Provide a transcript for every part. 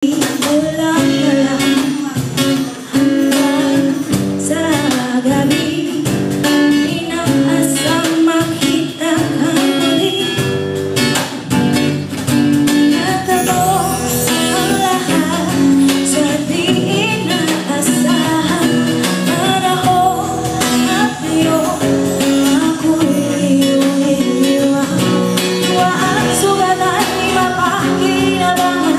Ulang na lang hanggang sa gabi, inaasang makita ka muli. Natabo ang lahat sa di inaasahan. Panahon at ngayon ako'y iniwan. Waang sugatan ni mapakinabangan.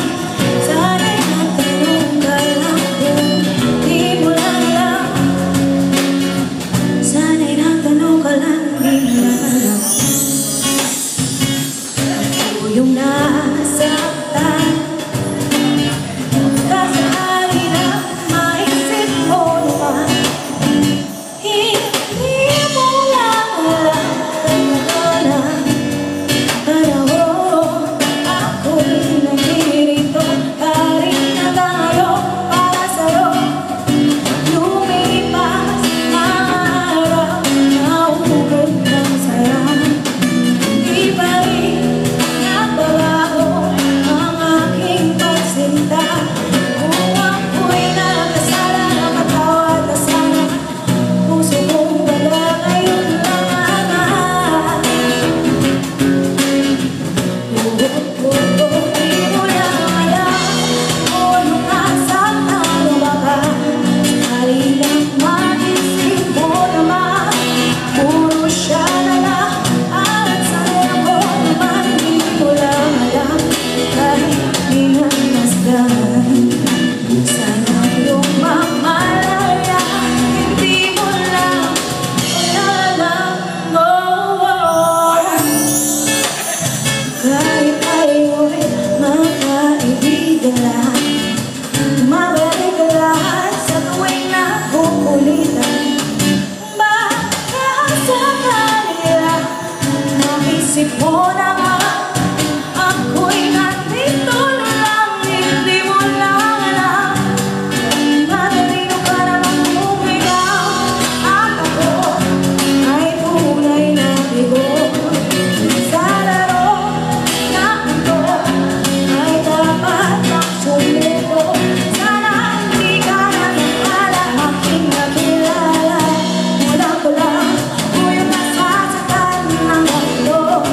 Yung nasaktan, kasahari na maisip mo naman. Hindi mo lang alam kailangan panahon. Ako'y nagirito pa rin hanggang ngayon para sa'yo. Lumipas mga araw na umugod ng saya. Di ba rin mabalik ka lahat sa tuwing nakukulitan. Baka sa kanila maisip mo naman ako'y nandito lang, hindi mo lang alam. Matalino ka namang umigaw at ako ay tunay na bigo. Sa laro na ito ay dapat sulit. Sana hindi ka nagpala aking nakilala. Mula ko lang ako'y nasasaktan ng mundo.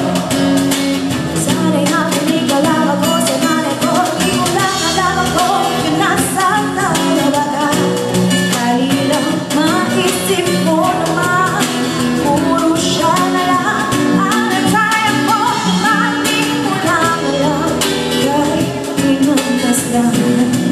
Sana'y nakinig ka lang ako sa nanay ko. Di ko lang alam ako pinasaktan na baka. Dali lang maisip mo naman puro siya na lang ang nagsayang ko. Hindi mo lang alam kahit pinagdasdahan.